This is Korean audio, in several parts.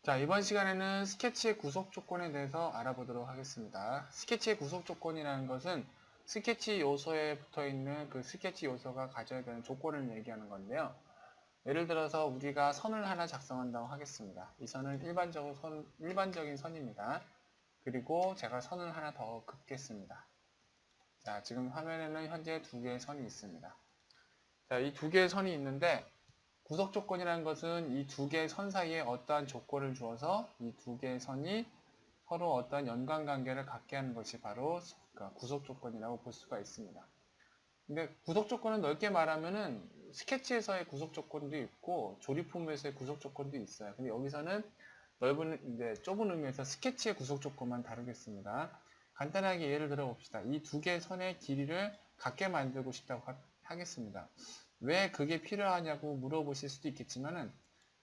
자, 이번 시간에는 스케치의 구속 조건에 대해서 알아보도록 하겠습니다. 스케치의 구속 조건이라는 것은 스케치 요소에 붙어 있는 그 스케치 요소가 가져야 되는 조건을 얘기하는 건데요. 예를 들어서 우리가 선을 하나 작성한다고 하겠습니다. 이 선은 일반적인 선입니다. 그리고 제가 선을 하나 더 긋겠습니다. 자, 지금 화면에는 현재 두 개의 선이 있습니다. 자, 이 두 개의 선이 있는데 구속 조건이라는 것은 이 두 개의 선 사이에 어떠한 조건을 주어서 이 두 개의 선이 서로 어떠한 연관관계를 갖게 하는 것이 바로 구속 조건이라고 볼 수가 있습니다. 근데 구속 조건은 넓게 말하면은 스케치에서의 구속 조건도 있고 조립품에서의 구속 조건도 있어요. 근데 여기서는 좁은 의미에서 스케치의 구속 조건만 다루겠습니다. 간단하게 예를 들어 봅시다. 이 두 개의 선의 길이를 같게 만들고 싶다고 하겠습니다. 왜 그게 필요하냐고 물어보실 수도 있겠지만은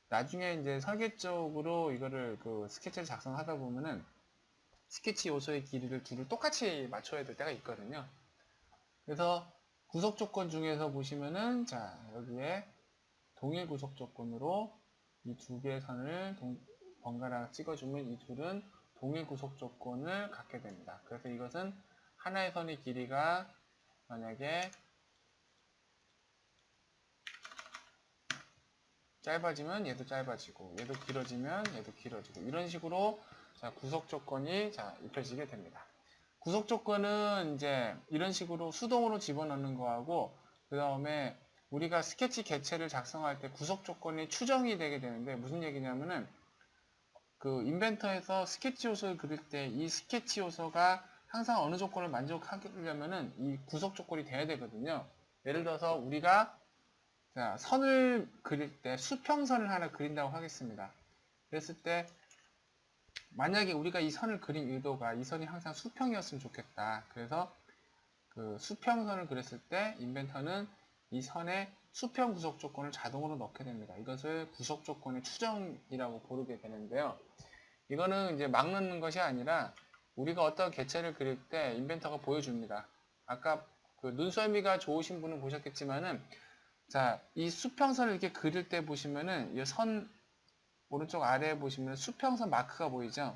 나중에 이제 설계적으로 이거를 스케치를 작성하다 보면은 스케치 요소의 길이를 둘을 똑같이 맞춰야 될 때가 있거든요. 그래서 구속 조건 중에서 보시면은 자, 여기에 동일 구속 조건으로 이 두 개의 선을 번갈아 찍어주면 이 둘은 동일 구속 조건을 갖게 됩니다. 그래서 이것은 하나의 선의 길이가 만약에 짧아지면 얘도 짧아지고 얘도 길어지면 얘도 길어지고 이런 식으로 자, 구속 조건이 입혀지게 됩니다. 구속 조건은 이제 이런 식으로 수동으로 집어넣는 거하고 그 다음에 우리가 스케치 개체를 작성할 때 구속 조건이 추정이 되게 되는데 무슨 얘기냐면은 인벤터에서 스케치 요소를 그릴 때 이 스케치 요소가 항상 어느 조건을 만족하려면은 이 구속 조건이 돼야 되거든요. 예를 들어서 우리가 자, 선을 그릴 때 수평선을 하나 그린다고 하겠습니다. 그랬을 때 만약에 우리가 이 선을 그린 의도가 이 선이 항상 수평이었으면 좋겠다. 그래서 그 수평선을 그렸을 때 인벤터는 이 선에 수평 구속 조건을 자동으로 넣게 됩니다. 이것을 구속 조건의 추정이라고 부르게 되는데요. 이거는 이제 막 넣는 것이 아니라 우리가 어떤 개체를 그릴 때 인벤터가 보여줍니다. 아까 눈썰미가 좋으신 분은 보셨겠지만은 자, 이 수평선을 이렇게 그릴 때 보시면은 이 선 오른쪽 아래에 보시면 수평선 마크가 보이죠?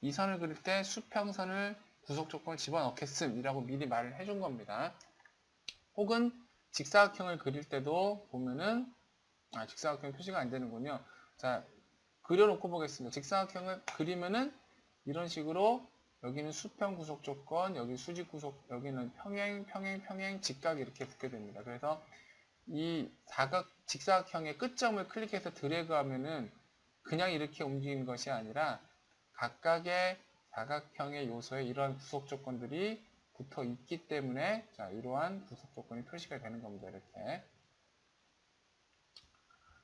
이 선을 그릴 때 수평선을 구속 조건을 집어넣겠음 이라고 미리 말을 해준 겁니다. 혹은 직사각형을 그릴 때도 보면은 직사각형 표시가 안 되는군요. 자, 그려놓고 보겠습니다. 직사각형을 그리면은 이런 식으로 여기는 수평 구속 조건, 여기 수직 구속, 여기는 평행, 직각 이렇게 붙게 됩니다. 그래서 이 직사각형의 끝점을 클릭해서 드래그하면은 그냥 이렇게 움직이는 것이 아니라 각각의 사각형의 요소에 이러한 구속 조건들이 붙어 있기 때문에 자, 이러한 구속 조건이 표시가 되는 겁니다.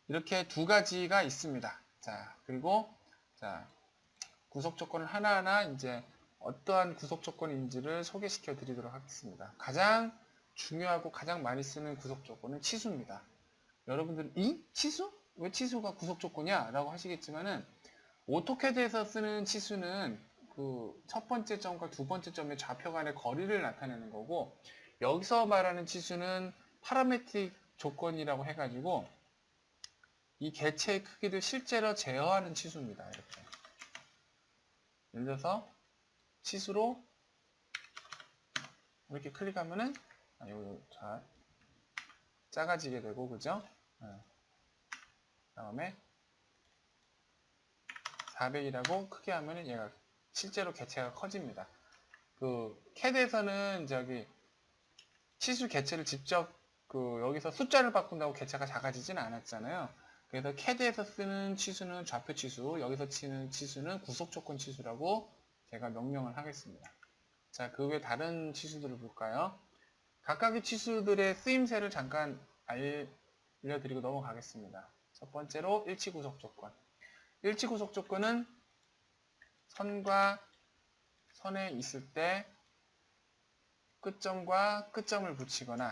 이렇게 두 가지가 있습니다. 자, 그리고 자, 구속 조건을 하나하나 이제 어떠한 구속 조건인지를 소개시켜 드리도록 하겠습니다. 가장 중요하고 가장 많이 쓰는 구속 조건은 치수입니다. 여러분들은 치수? 왜 치수가 구속 조건이야? 라고 하시겠지만은 오토캐드에서 쓰는 치수는 첫 번째 점과 두 번째 점의 좌표 간의 거리를 나타내는 거고 여기서 말하는 치수는 파라메트릭 조건이라고 해가지고 이 개체의 크기를 실제로 제어하는 치수입니다. 이렇게. 예를 들어서 치수로 이렇게 클릭하면은 자, 작아지게 되고 그죠? 다음에 400이라고 크게 하면은 얘가 실제로 개체가 커집니다. CAD에서는 치수 개체를 직접 여기서 숫자를 바꾼다고 개체가 작아지진 않았잖아요. 그래서 CAD에서 쓰는 치수는 좌표 치수, 여기서 치는 치수는 구속 조건 치수라고 제가 명명을 하겠습니다. 자, 그 외 다른 치수들을 볼까요? 각각의 치수들의 쓰임새를 잠깐 알려드리고 넘어가겠습니다. 첫 번째로 일치 구속 조건. 일치 구속 조건은 선과 선에 있을 때 끝점과 끝점을 붙이거나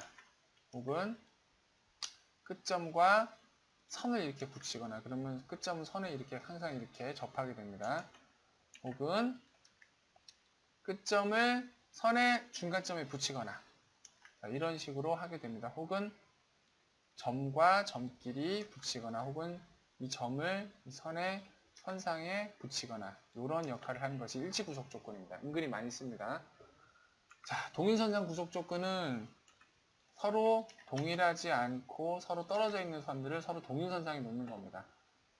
혹은 끝점과 선을 이렇게 붙이거나 그러면 끝점은 선에 이렇게 항상 이렇게 접하게 됩니다. 혹은 끝점을 선의 중간점에 붙이거나 이런 식으로 하게 됩니다. 혹은 점과 점끼리 붙이거나 혹은 이 점을 이 선의 선상에 붙이거나 이런 역할을 하는 것이 일치 구속 조건입니다. 은근히 많이 씁니다. 자, 동일선상 구속 조건은 서로 동일하지 않고 서로 떨어져 있는 선들을 서로 동일선상에 놓는 겁니다.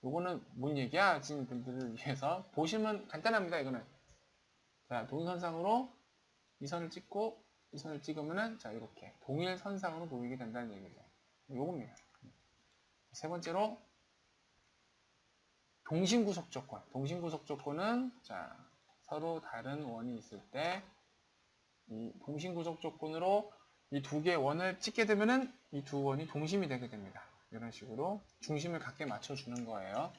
요거는 뭔 얘기야? 하시는 분들을 위해서 보시면 간단합니다. 이거는 자, 동일선상으로 이 선을 찍고 이 선을 찍으면은 자, 이렇게 동일선상으로 놓이게 된다는 얘기죠. 요겁니다. 세 번째로 동심구속 조건. 동심구속 조건은 자, 서로 다른 원이 있을 때 이 동심구속 조건으로 이 두 개의 원을 찍게 되면은 이 두 원이 동심이 되게 됩니다. 이런 식으로 중심을 갖게 맞춰주는 거예요.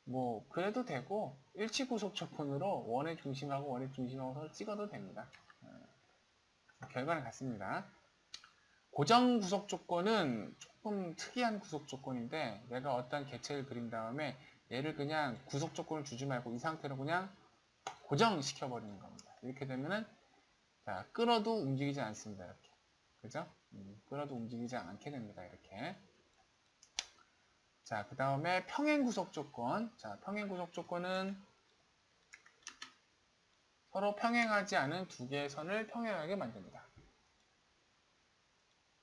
뭐 그래도 되고 일치구속 조건으로 원의 중심하고 원의 중심하고 서로 찍어도 됩니다. 결과는 같습니다. 고정구속 조건은 조금 특이한 구속 조건인데 내가 어떤 개체를 그린 다음에 얘를 그냥 구속 조건을 주지 말고 이 상태로 그냥 고정시켜 버리는 겁니다. 이렇게 되면은 자, 끌어도 움직이지 않습니다. 이렇게. 그죠? 끌어도 움직이지 않게 됩니다. 이렇게. 자, 그 다음에 평행 구속 조건. 자, 평행 구속 조건은 서로 평행하지 않은 두 개의 선을 평행하게 만듭니다.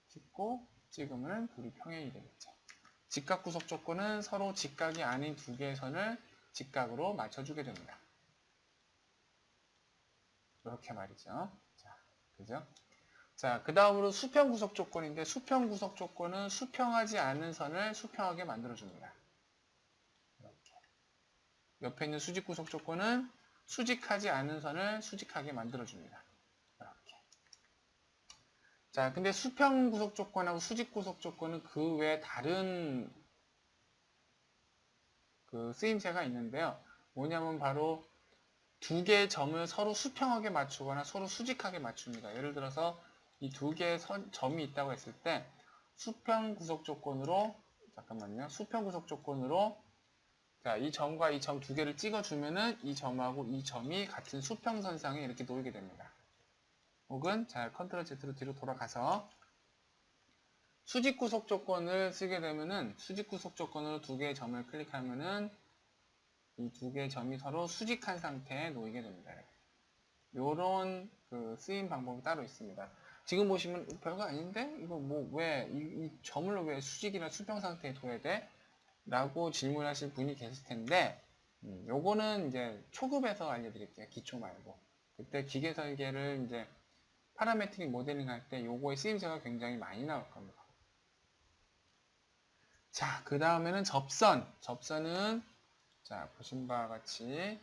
찍고 찍으면 둘이 평행이 되겠죠. 직각 구속 조건은 서로 직각이 아닌 두 개의 선을 직각으로 맞춰주게 됩니다. 이렇게 말이죠. 자, 그죠? 자, 그 다음으로 수평 구속 조건인데 수평 구속 조건은 수평하지 않은 선을 수평하게 만들어줍니다. 이렇게. 옆에 있는 수직 구속 조건은 수직하지 않은 선을 수직하게 만들어줍니다. 이렇게. 자, 근데 수평 구속 조건하고 수직 구속 조건은 그 외에 다른 그 쓰임새가 있는데요. 뭐냐면 바로 두 개의 점을 서로 수평하게 맞추거나 서로 수직하게 맞춥니다. 예를 들어서 이 두 개의 점이 있다고 했을 때 수평 구속 조건으로 잠깐만요. 수평 구속 조건으로 자, 이 점과 이 점 두 개를 찍어주면은 이 점하고 이 점이 같은 수평선상에 이렇게 놓이게 됩니다. 혹은 자, 컨트롤 Z로 뒤로 돌아가서 수직 구속 조건을 쓰게 되면은 수직 구속 조건으로 두 개의 점을 클릭하면은 이 두 개의 점이 서로 수직한 상태에 놓이게 됩니다. 요런 그 쓰임 방법이 따로 있습니다. 지금 보시면 별거 아닌데 이거 뭐 왜 이 점을 왜 수직이나 수평 상태에 둬야 돼? 라고 질문하실 분이 계실 텐데 요거는 이제 초급에서 알려드릴게요. 기초 말고. 그때 기계 설계를 이제 파라메트릭 모델링 할 때 요거의 쓰임새가 굉장히 많이 나올 겁니다. 자, 그 다음에는 접선. 접선은 자, 보신 바와 같이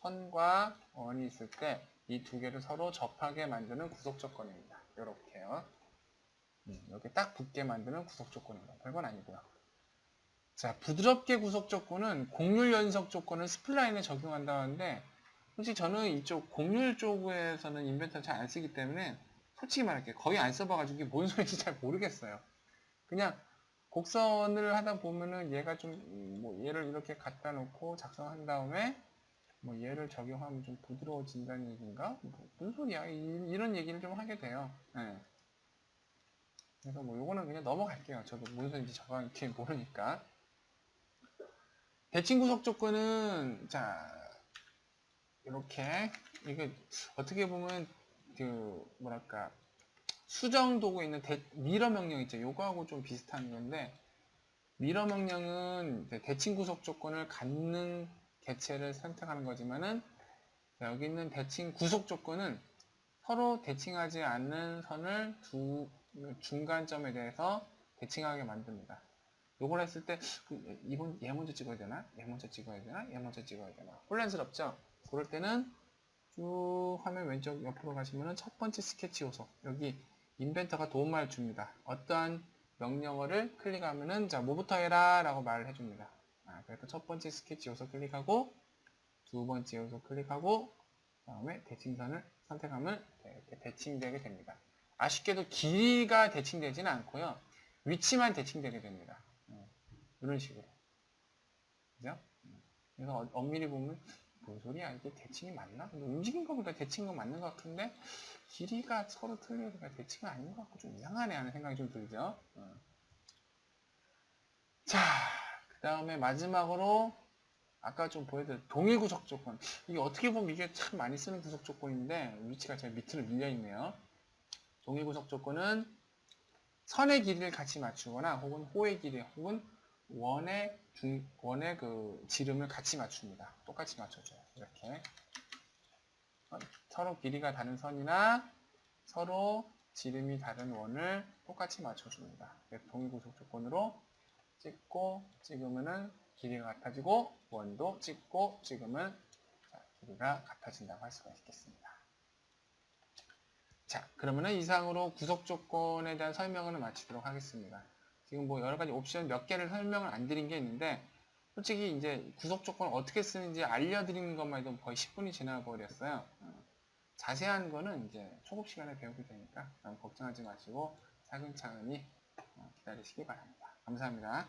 선과 원이 있을 때 이 두 개를 서로 접하게 만드는 구속 조건입니다. 이렇게요. 이렇게 딱 붙게 만드는 구속 조건입니다. 별건 아니고요. 자, 부드럽게 구속 조건은 곡률 연속 조건을 스플라인에 적용한다는데 솔직히 저는 이쪽 곡률 쪽에서는 인벤터를 잘 안 쓰기 때문에 솔직히 말할게요. 거의 안 써봐가지고 이게 뭔 소리인지 잘 모르겠어요. 그냥 곡선을 하다 보면은 얘가 좀 뭐 얘를 이렇게 갖다 놓고 작성한 다음에 뭐 얘를 적용하면 좀 부드러워진다는 얘기인가? 뭐 무슨 소리야? 이런 얘기를 좀 하게 돼요. 네. 그래서 뭐 요거는 그냥 넘어갈게요. 저도 무슨 소리인지 정확히 모르니까. 대칭 구속 조건은 자 이렇게 이게 어떻게 보면 그 뭐랄까 수정 도구에 있는 미러 명령 있죠. 요거하고 좀 비슷한 건데 미러 명령은 대칭 구속 조건을 갖는 개체를 선택하는 거지만은 여기 있는 대칭 구속 조건은 서로 대칭하지 않는 선을 두 중간점에 대해서 대칭하게 만듭니다. 요걸 했을 때 이번 얘 먼저 찍어야 되나? 얘 먼저 찍어야 되나? 얘 먼저 찍어야 되나? 혼란스럽죠? 그럴 때는 쭉 화면 왼쪽 옆으로 가시면은 첫 번째 스케치 요소 여기 인벤터가 도움을 줍니다. 어떠한 명령어를 클릭하면은 자 뭐부터 해라 라고 말을 해줍니다. 그래서 첫 번째 스케치 요소 클릭하고 두 번째 요소 클릭하고 다음에 대칭선을 선택하면 이렇게 대칭되게 됩니다. 아쉽게도 길이가 대칭되지는 않고요. 위치만 대칭되게 됩니다. 이런 식으로. 그죠? 그래서 엄밀히 보면 뭔 소리야 이게 대칭이 맞나? 움직인 것보다 대칭은 맞는 것 같은데 길이가 서로 틀리니까 대칭은 아닌 것 같고 좀 이상하네 하는 생각이 좀 들죠. 자, 그 다음에 마지막으로 아까 좀 보여드린 동일 구속 조건. 이게 어떻게 보면 이게 참 많이 쓰는 구속 조건인데 위치가 제가 밑으로 밀려 있네요. 동일 구속 조건은 선의 길이를 같이 맞추거나 혹은 호의 길이 혹은 원의 그 지름을 같이 맞춥니다. 똑같이 맞춰줘요. 이렇게 서로 길이가 다른 선이나 서로 지름이 다른 원을 똑같이 맞춰줍니다. 동일 구속 조건으로 찍고 찍으면은 길이가 같아지고 원도 찍고 찍으면 길이가 같아진다고 할 수가 있겠습니다. 자, 그러면은 이상으로 구속 조건에 대한 설명을 마치도록 하겠습니다. 지금 뭐 여러 가지 옵션 몇 개를 설명을 안 드린 게 있는데 솔직히 이제 구속 조건을 어떻게 쓰는지 알려드리는 것만 해도 거의 10분이 지나 버렸어요. 자세한 거는 이제 초급 시간에 배우게 되니까 너무 걱정하지 마시고 차근차근히 기다리시기 바랍니다. 감사합니다.